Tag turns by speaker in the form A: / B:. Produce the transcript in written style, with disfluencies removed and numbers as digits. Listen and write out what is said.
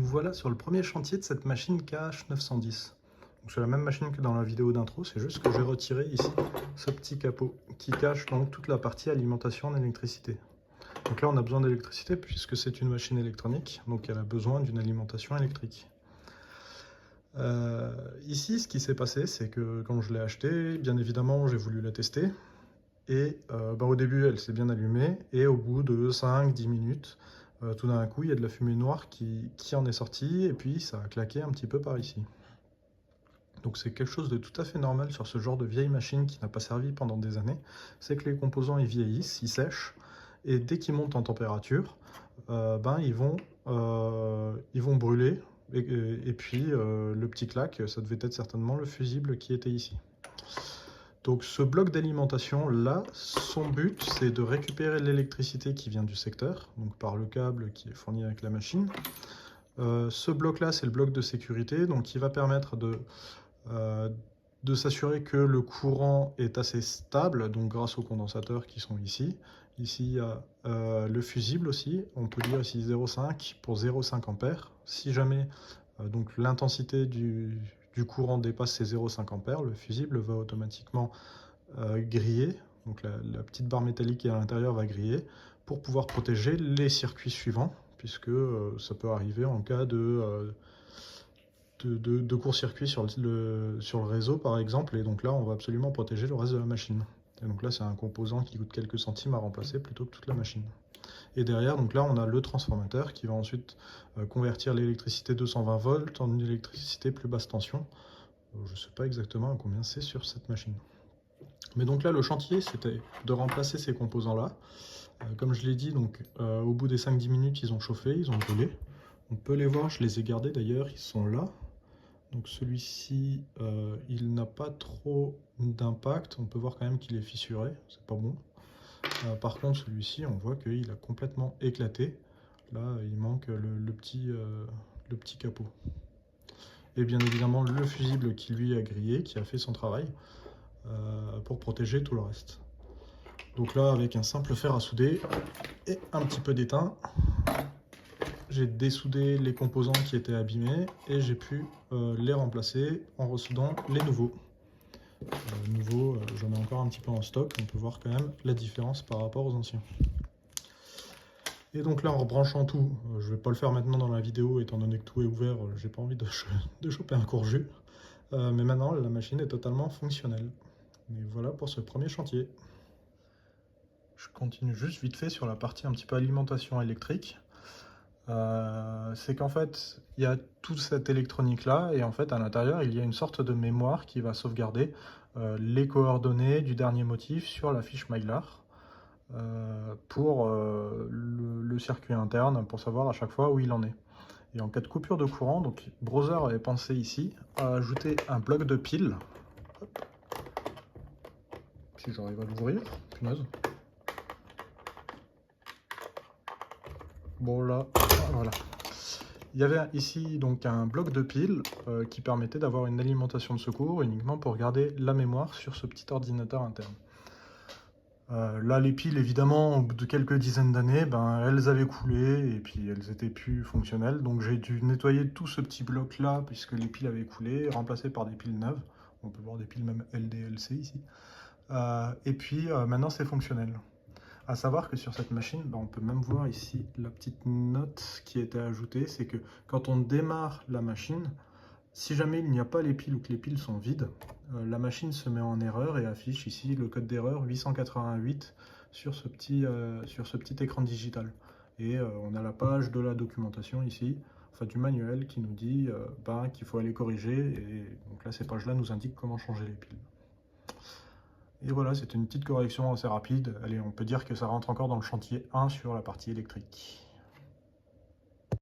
A: voilà sur le premier chantier de cette machine KH910. C'est la même machine que dans la vidéo d'intro, c'est juste que j'ai retiré ici ce petit capot qui cache donc toute la partie alimentation en électricité. Donc là on a besoin d'électricité puisque c'est une machine électronique, donc elle a besoin d'une alimentation électrique. Ici ce qui s'est passé, c'est que quand je l'ai acheté, bien évidemment j'ai voulu la tester. Et au début, elle s'est bien allumée, et au bout de 5-10 minutes, tout d'un coup, il y a de la fumée noire qui en est sortie, et puis ça a claqué un petit peu par ici. Donc c'est quelque chose de tout à fait normal sur ce genre de vieille machine qui n'a pas servi pendant des années. C'est que les composants, ils vieillissent, ils sèchent, et dès qu'ils montent en température, ils vont brûler, et puis le petit clac, ça devait être certainement le fusible qui était ici. Donc ce bloc d'alimentation là, son but c'est de récupérer l'électricité qui vient du secteur, donc par le câble qui est fourni avec la machine. Ce bloc là c'est le bloc de sécurité, donc qui va permettre de s'assurer que le courant est assez stable, donc grâce aux condensateurs qui sont ici. Ici il y a le fusible aussi, on peut dire ici 0,5 pour 0,5 ampères. Si jamais donc l'intensité du courant dépasse ces 0,5 ampères, le fusible va automatiquement griller, donc la petite barre métallique qui est à l'intérieur va griller pour pouvoir protéger les circuits suivants, puisque ça peut arriver en cas de court-circuit sur le réseau par exemple, et donc là on va absolument protéger le reste de la machine. Et donc là c'est un composant qui coûte quelques centimes à remplacer plutôt que toute la machine. Et derrière, donc là, on a le transformateur qui va ensuite convertir l'électricité 220 volts en une électricité plus basse tension. Je ne sais pas exactement à combien c'est sur cette machine. Mais donc là, le chantier, c'était de remplacer ces composants-là. Comme je l'ai dit, donc, au bout des 5-10 minutes, ils ont chauffé, ils ont brûlé. On peut les voir, je les ai gardés d'ailleurs, ils sont là. Donc celui-ci, il n'a pas trop d'impact. On peut voir quand même qu'il est fissuré, c'est pas bon. Par contre, celui-ci, on voit qu'il a complètement éclaté. Là, il manque le petit capot. Et bien évidemment, le fusible qui lui a grillé, qui a fait son travail pour protéger tout le reste. Donc là, avec un simple fer à souder et un petit peu d'étain, j'ai dessoudé les composants qui étaient abîmés et j'ai pu les remplacer en ressoudant les nouveaux. J'en ai encore un petit peu en stock, on peut voir quand même la différence par rapport aux anciens. Et donc là, en rebranchant tout, je vais pas le faire maintenant dans la vidéo étant donné que tout est ouvert, j'ai pas envie de choper un court jus. Mais maintenant, la machine est totalement fonctionnelle. Et voilà pour ce premier chantier. Je continue juste vite fait sur la partie un petit peu alimentation électrique. C'est qu'en fait, il y a toute cette électronique là, et en fait, à l'intérieur, il y a une sorte de mémoire qui va sauvegarder les coordonnées du dernier motif sur la fiche Mylar. Pour le circuit interne, pour savoir à chaque fois où il en est. Et en cas de coupure de courant, donc Browser avait pensé ici à ajouter un bloc de pile. Hop. Si j'arrive à l'ouvrir, punaise. Bon là, voilà. Il y avait ici donc un bloc de pile qui permettait d'avoir une alimentation de secours uniquement pour garder la mémoire sur ce petit ordinateur interne. Là, les piles, évidemment, au bout de quelques dizaines d'années, elles avaient coulé et puis elles étaient plus fonctionnelles. Donc j'ai dû nettoyer tout ce petit bloc-là puisque les piles avaient coulé, remplacées par des piles neuves. On peut voir des piles même LDLC ici. Et puis maintenant, c'est fonctionnel. À savoir que sur cette machine, on peut même voir ici la petite note qui a été ajoutée. C'est que quand on démarre la machine, si jamais il n'y a pas les piles ou que les piles sont vides, la machine se met en erreur et affiche ici le code d'erreur 888 sur ce petit écran digital. Et on a la page de la documentation ici, enfin du manuel qui nous dit qu'il faut aller corriger. Et donc là, ces pages-là nous indiquent comment changer les piles. Et voilà, c'est une petite correction assez rapide. Allez, on peut dire que ça rentre encore dans le chantier 1 sur la partie électrique.